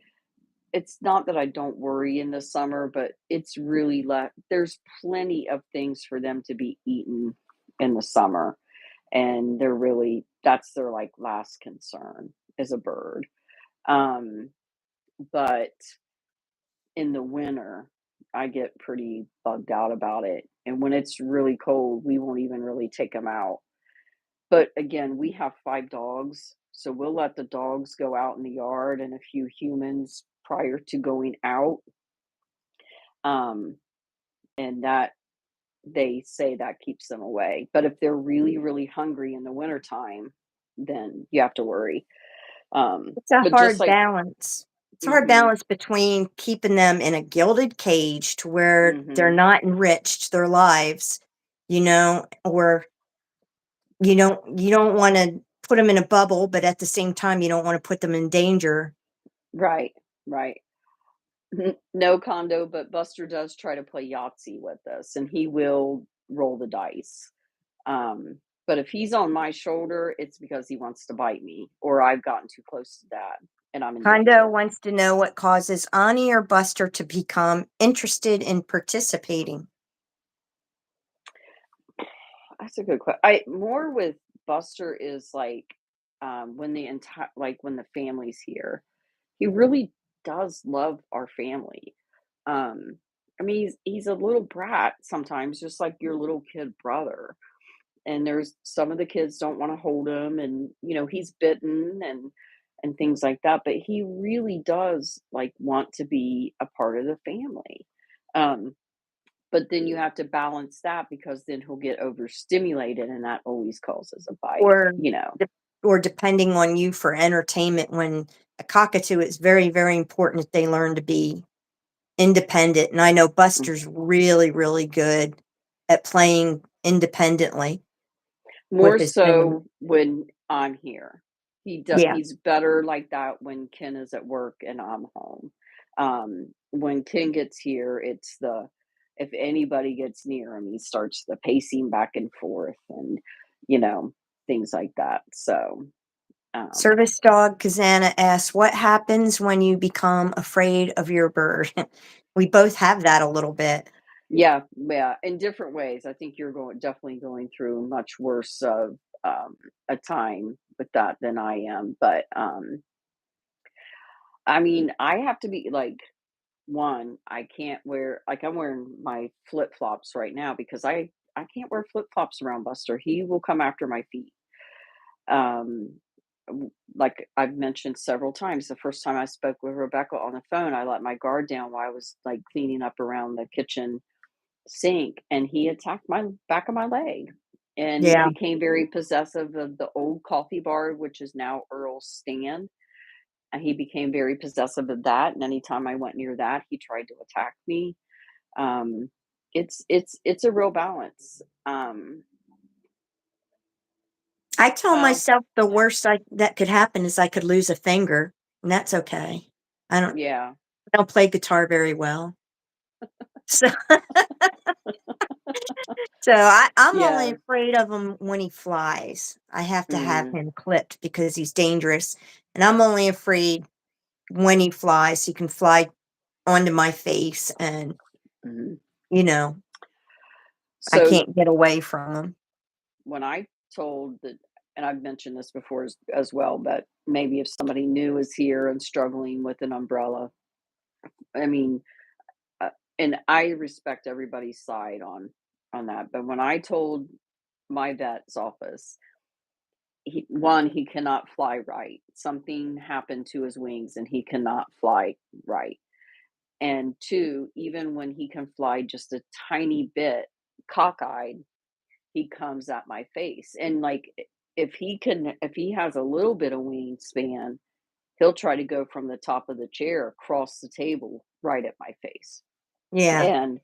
it's not that I don't worry in the summer, but it's really there's plenty of things for them to be eaten in the summer. And that's their like last concern is a bird. Um, but in the winter, I get pretty bugged out about it. And when it's really cold, we won't even really take them out. But again, we have 5 dogs, so we'll let the dogs go out in the yard and a few humans prior to going out. Um, and that they say that keeps them away. But if they're really, really hungry in the wintertime, then you have to worry. It's a But just hard like balance. It's a hard mhm, balance between keeping them in a gilded cage to where they're mhm, not enriched their lives, or you don't wanna put them in a bubble, but at the same time, you don't wanna put them in danger. right, right. No condo, but Buster does try to play Yahtzee with us, and he will roll the dice. But if he's on my shoulder, it's because he wants to bite me, or I've gotten too close to dad, and I'm in Hondo danger. wants to know what causes Ani or Buster to become interested in participating. That's a good question. I more with Buster is like when when the family's here. He really does love our family. Um, I mean, he's a little brat sometimes, just like your little kid brother. And there's some of the kids don't want to hold him, and he's bitten and things like that. But he really does like want to be a part of the family. Um, but then you have to balance that because then he'll get overstimulated, and that always causes a bite. or de- or depending on you for entertainment. When a cockatoo, it's very, very important that they learn to be independent, and I know Mm. Buster's really, really good at playing independently with More his family. so when I'm here. Yeah. He's better like that when Ken is at work and I'm home. When Ken gets here, it's the if anybody gets near him, he starts the pacing back and forth and you know, things like that. So, um, Service dog Kazana asks, what happens when you become afraid of your bird? We both have that a little bit. yeah, yeah, in different ways. I think you're definitely going through much worse of a time with that than I am. But I mean, I have to be like one, I can't wear like I'm wearing my flip-flops right now because I can't wear flip-flops around Buster. He will come after my feet. Like I've mentioned several times, the first time I spoke with Rebecca on the phone, I let my guard down while I was like cleaning up around the kitchen sink, and he attacked my back of my leg and Yeah. became very possessive of the old coffee bar, which is now Earl's stand. And he became very possessive of that. And anytime I went near that, he tried to attack me. Um, it's a real balance. I tell Well, myself the worst that could happen is I could lose a finger, and that's okay. I don't yeah, I don't play guitar very well. So I'm only yeah, afraid of him when he flies. I have to have mhm, him clipped because he's dangerous, and I'm only afraid when he flies. He can fly onto my face, and, mhm. you know, I So can't get away from him. when I told that, and I've mentioned this before as well, but maybe if somebody new is here and struggling with an umbrella, I mean, uh, and I respect everybody's side on that. But when I told my vet's office, he cannot fly right. Something happened to his wings, and he cannot fly right. And two, even when he can fly just a tiny bit cockeyed, he comes at my face. And like if he has a little bit of wingspan, he'll try to go from the top of the chair across the table right at my face. Yeah. And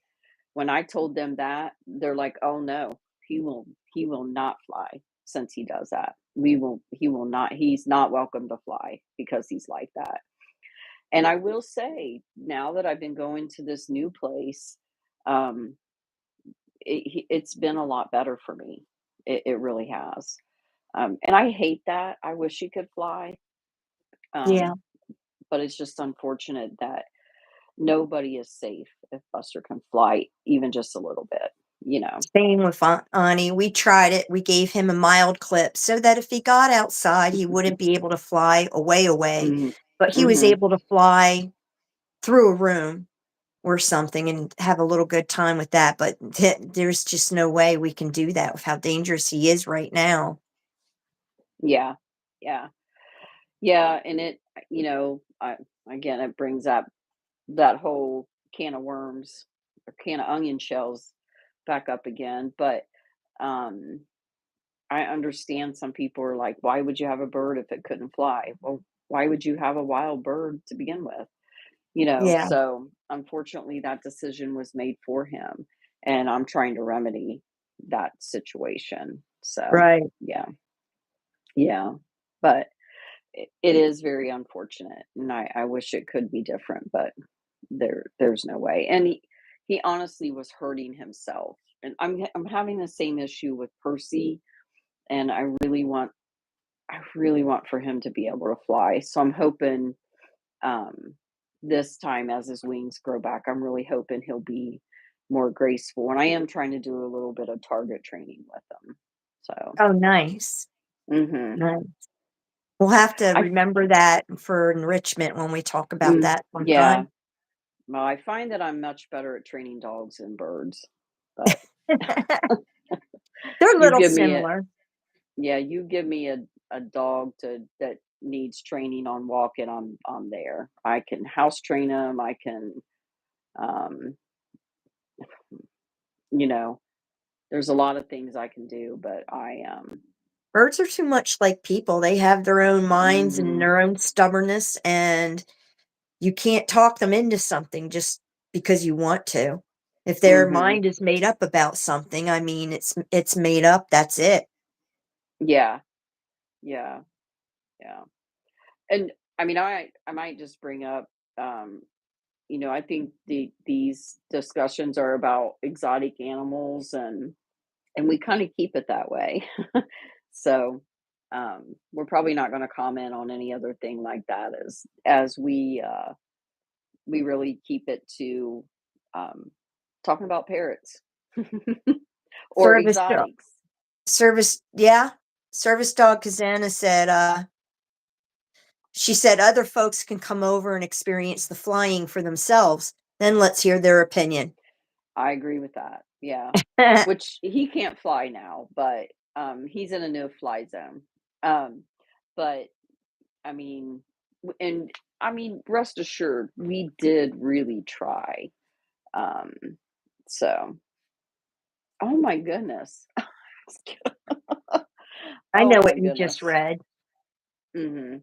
when I told them that, they're like, "Oh no, he will not fly since he does that. He will not he's not welcome to fly because he's like that." And I will say, now that I've been going to this new place, um, it's been a lot better for me. It really has. And I hate that. I wish he could fly. Yeah. Um, but it's just unfortunate that nobody is safe if Buster can fly even just a little bit, you know? Same with Ani. We tried it. We gave him a mild clip so that if he got outside, he wouldn't be able to fly away, Mhm. but he was Mhm. able to fly through a room or something and have a little good time with that. But there's just no way we can do that with how dangerous he is right now. Yeah. Yeah. Yeah, and you know, again, it brings up that whole can of worms or can of onion shells back up again, but, um, I understand some people are like, "Why would you have a bird if it couldn't fly?" Well, why would you have a wild bird to begin with? You know, Yeah. so unfortunately, that decision was made for him, and I'm trying to remedy that situation. So, Right. yeah, yeah, but it is very unfortunate, and I wish it could be different, but there's no way. And he honestly was hurting himself, and I'm having the same issue with Percy, and I really want for him to be able to fly. So I'm hoping um, this time as his wings grow back, I'm really hoping he'll be more graceful. And I am trying to do a little bit of target training with him. So, Oh, nice. hmm Nice. We'll have to I, remember that for enrichment when we talk about that yeah, sometime. well, I find that I'm much better at training dogs than birds, but They're a you little give me a, similar. yeah, you give me a dog that needs training on walking, I'm there. I can house train him. I can, um, you know, there's a lot of things I can do, but Birds are too much like people. They have their own minds and mhm, their own stubbornness, and you can't talk them into something just because you want to. If their mhm, mind is made up about something, I mean, it's made up, that's it. yeah, yeah, yeah. And I mean, I might just bring up, um, I think these discussions are about exotic animals, and we kind of keep it that way. So we're probably not going to comment on any other thing like that as we really keep it to um, talking about parrots or Service dog. exotics. Service, yeah. Service dog Kazana said, she said other folks can come over and experience the flying for themselves. Then let's hear their opinion. I agree with that. Yeah. Which he can't fly now, but he's in a no fly zone. Um, but I mean, and I mean, rest assured, we did really try. Um, so, oh my goodness. I know Oh what my you just goodness. read. Hmm.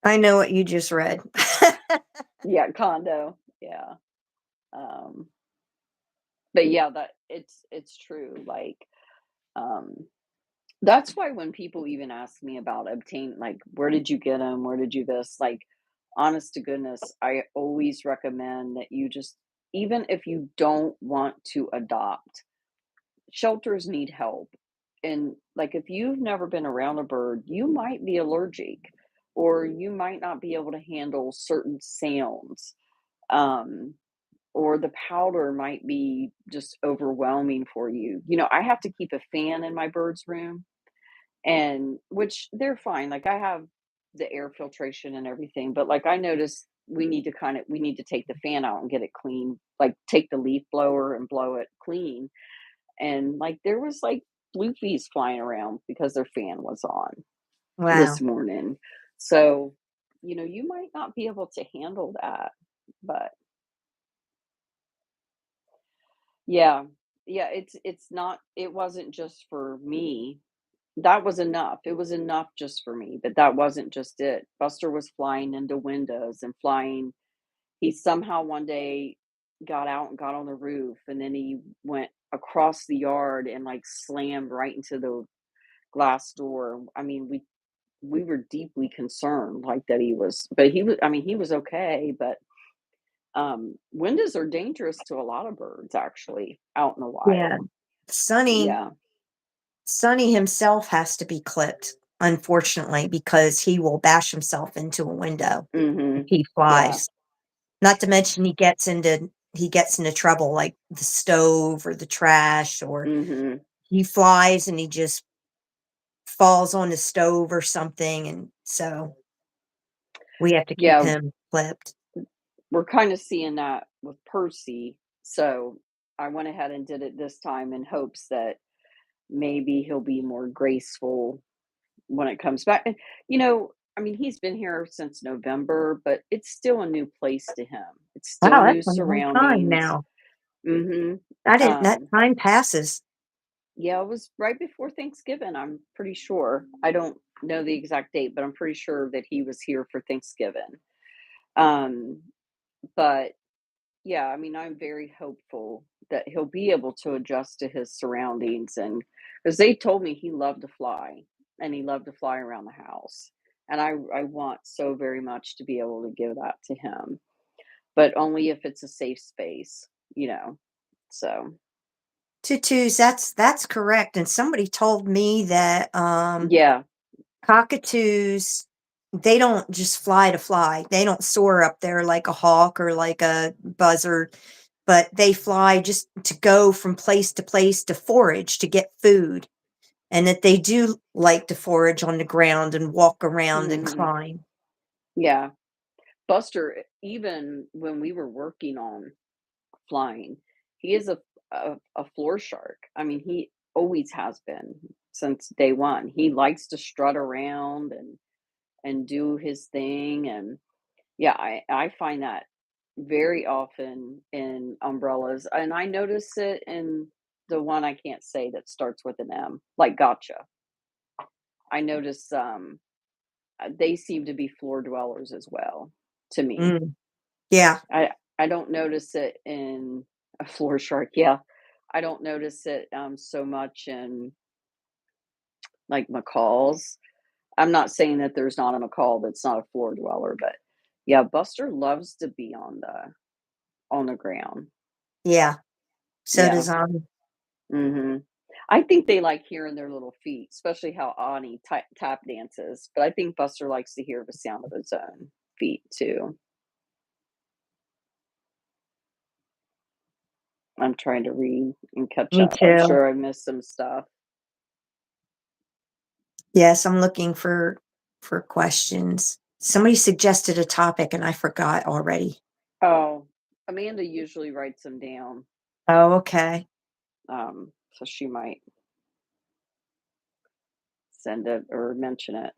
I know what you just read. Yeah, condo. Yeah. Um, but yeah, that it's true. Like, um, that's why when people even ask me about obtain like, "Where did you get them? Where did you this?" Like, honest to goodness, I always recommend that you just even if you don't want to adopt, shelters need help. And, like, if you've never been around a bird, you might be allergic, or you might not be able to handle certain sounds. Um, or the powder might be just overwhelming for you. I have to keep a fan in my bird's room, and which they're fine. Like, I have the air filtration and everything, but, like, I noticed we need to take the fan out and get it clean, like, take the leaf blower and blow it clean, and, like, there was, like, blue fleas flying around because their fan was on this Wow. morning. So, you might not be able to handle that, but yeah. Yeah, it's not it wasn't just for me. That was enough. It was enough just for me, but that wasn't just it. Buster was flying into windows and flying. He somehow one day got out and got on the roof, and then he went across the yard and, like, slammed right into the glass door. I mean, we were deeply concerned, like, that he was okay, but, windows are dangerous to a lot of birds, actually, out in the Yeah. wild. Sonny Yeah. Sonny himself has to be clipped, unfortunately, because he will bash himself into a window if Mhm. he Yeah. flies. Not to mention he gets into trouble like the stove or the trash, or Mhm. he flies and he just falls on the stove or something, and so we have to keep Yeah, him clipped. we're kinda seeing that with Percy, so I went ahead and did it this time in hopes that maybe he'll be more graceful when it comes back. And, I mean, he's been here since November, but it's still a new place to him. It's still Wow, new that's a long time surroundings. now. Mhm. That Um, time passes. yeah, it was right before Thanksgiving, I'm pretty sure. I don't know the exact date, but I'm pretty sure that he was here for Thanksgiving. Um, but yeah, I mean, I'm very hopeful that he'll be able to adjust to his surroundings, and because they told me he loved to fly and he loved to fly around the house. And I want so very much to be able to give that to him, but only if it's a safe space, you know. So, Tutus, that's correct, and somebody told me that, yeah. cockatoos, they don't just fly to fly. They don't soar up there like a hawk or like a buzzard, but they fly just to go from place to place to forage to get food, and that they do like to forage on the ground and walk around and Mhm. climb. Yeah. Buster, even when we were working on flying, he is a floor shark. I mean, he always has been since day one. He likes to strut around and do his thing, and yeah, I find that very often in umbrellas, and I notice it in the one I can't say that starts with an M, like gotcha. I notice they seem to be floor dwellers as well to me. Mm, yeah. I don't notice it in a floor shark, yeah. I don't notice it, so much in, like, macaws. I'm not saying that there's not a macaw that's not a floor dweller, but, yeah, Buster loves to be on the ground. Yeah. So Yeah, does mhm. I think they like hearing their little feet, especially how Ani tap dances, but I think Buster likes to hear the sound of his own feet too. I'm trying to read and catch me up. I'm too. sure I missed some stuff. Yes, I'm looking for questions. Somebody suggested a topic and I forgot already. Oh, Amanda usually writes them down, Oh, okay. so she might send it or mention it.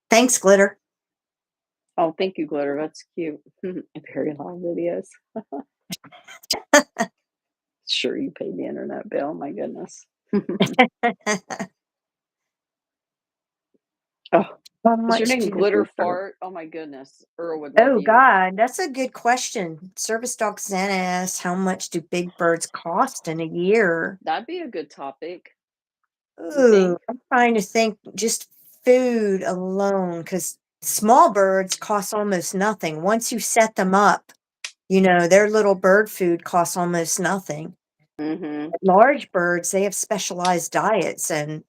Thanks, Glitter. Oh, thank you, Glitter. That's cute. Very long videos. Sure, you paid the internet bill. My goodness. Oh, How is your much name do the Glitter big bird? Fart? Oh my goodness. Earl would love Oh you. God, that's a good question. Service dog Santa asks, "How much do big birds cost in a year?" That'd be a good topic. You Ooh, think? I'm trying to think. Just food alone, because small birds cost almost nothing. Once you set them up, their little bird food costs almost nothing. Mm-hmm. Large birds, they have specialized diets, and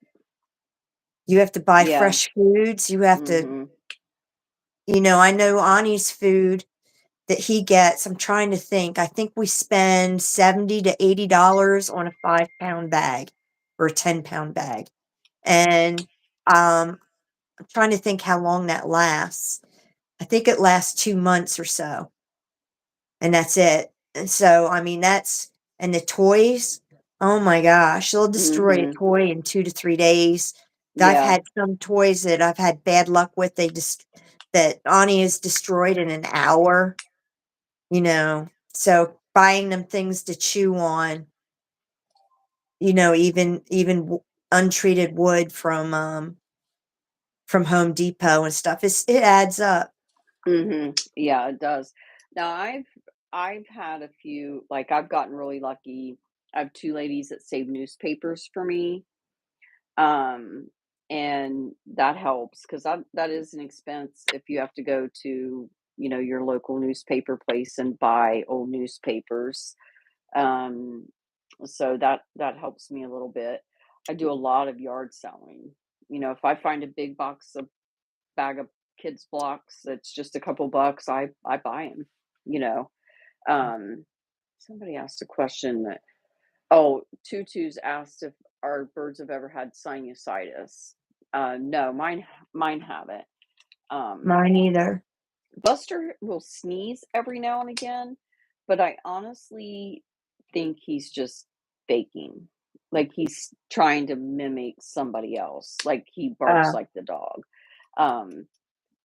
you have to buy Yeah. fresh foods. You have to, Mm-hmm. I know Ani's food. that he gets, I'm trying to think. I think we spend $70 to $80 on a 5-pound bag or a 10-pound bag. And I'm trying to think how long that lasts. I think it lasts 2 months or so, and that's it. And so, I mean, and the toys, oh my gosh, they'll destroy a Mhm. toy in 2 to 3 days. I've Yeah. had some toys that I've had bad luck with, that Ani has destroyed in an hour, so buying them things to chew on, even untreated wood from Home Depot and stuff, it adds up. Mhm. Yeah, it does. Now I've had a few, like, I've gotten really lucky. I have 2 ladies that save newspapers for me, um, and that helps because that is an expense if you have to go to, your local newspaper place and buy old newspapers. Um, so that helps me a little bit. I do a lot of yard selling. If I find a big bag of kids blocks that's just a couple bucks, I buy them. You know. Somebody asked a question that Tutu's asked if our birds have ever had sinusitis. No, mine haven't. Um, Mine either. Buster will sneeze every now and again, but I honestly think he's just faking. Like he's trying to mimic somebody else. Like he barks Uh, like the dog. Um,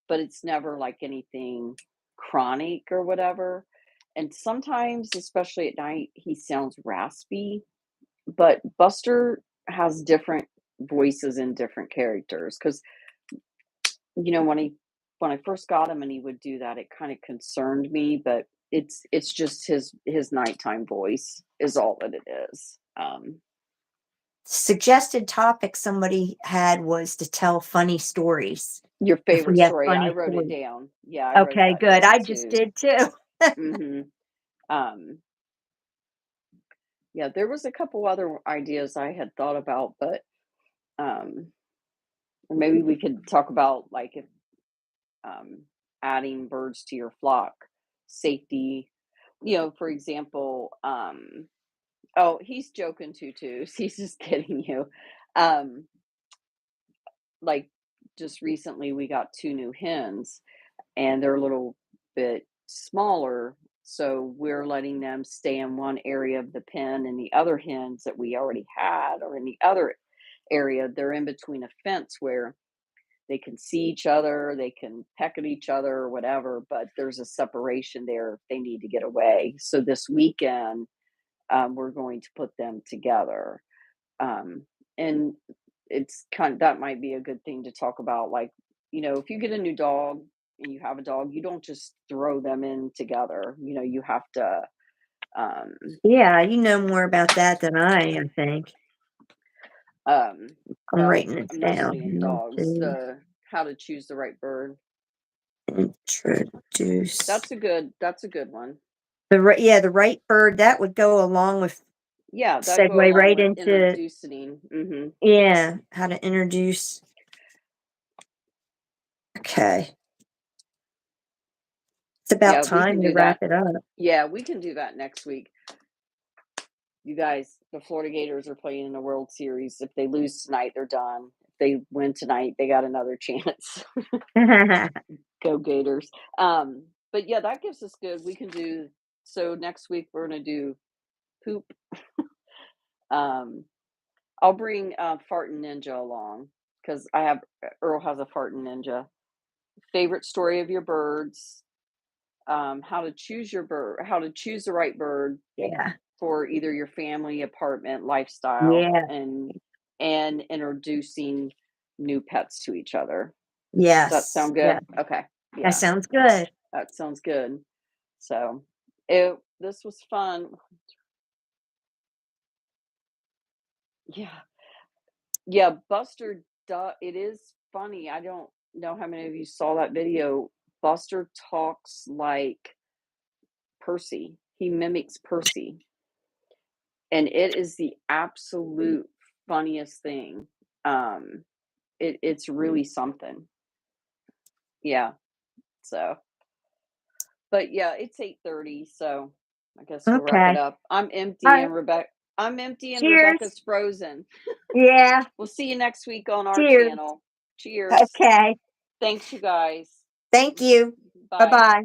but it's never like anything chronic or whatever. And sometimes, especially at night, he sounds raspy, but Buster has different voices and different characters. Because when I first got him and he would do that, it kind of concerned me. But it's just his nighttime voice is all that it is. Suggested topic somebody had was to tell funny stories. Your If favorite we have story? I funny wrote it stories. down. Yeah, I wrote Okay, that good. down I just too. did too. Hmm. Um, yeah, there was a couple other ideas I had thought about, but um, or maybe we could talk about like if um, adding birds to your flock, safety. For example, oh, he's joking too. He's just kidding you. Um, like just recently, we got 2 new hens, and they're a little bit smaller. So we're letting them stay in one area of the pen, and the other hens that we already had are in the other area. They're in between a fence where they can see each other, they can peck at each other or whatever, but there's a separation there if they need to get away. So this weekend, we're going to put them together. Um, and it's that might be a good thing to talk about. Like, if you get a new dog and you have a dog, you don't just throw them in together. You have to, um, Yeah, you know more about that than I think. I'm well, writing it down. mostly in How dogs, to how to choose the right bird. introduce That's a good one. the right bird, that would go along with Yeah, that go segue along right with into, introducing. Mhm. yeah, how to introduce. Okay. It's about Yeah, we can time to do wrap that. it up. Yeah, we can do that next week. You guys, the Florida Gators are playing in the World Series. If they lose tonight, they're done. If they win tonight, they got another chance. Go Gators. But yeah, that gives us good. We can do so next week we're gonna do poop. Um, I'll bring Fartin Ninja along because I have Earl has a Fartin Ninja. Favorite story of your birds, how to choose your bird, how to choose the right bird Yeah. for either your family, apartment, lifestyle, Yeah. and introducing new pets to each other. Does that Yes. sound Yeah. good? Okay. That Yeah, sounds good. that sounds good. So, this was fun. Yeah. Yeah, Buster it is funny. I don't know how many of you saw that video. Buster talks like Percy. He mimics Percy, and it is the absolute funniest thing. It's really something. Yeah. So, But yeah, it's 8:30, so I guess we'll wrap it Okay. up. All right. I'm empty and Cheers. Rebecca's frozen. Yeah. We'll see you next week on our Cheers. channel. Cheers. Okay. Thanks, you guys. Thank you. Bye. Bye-bye.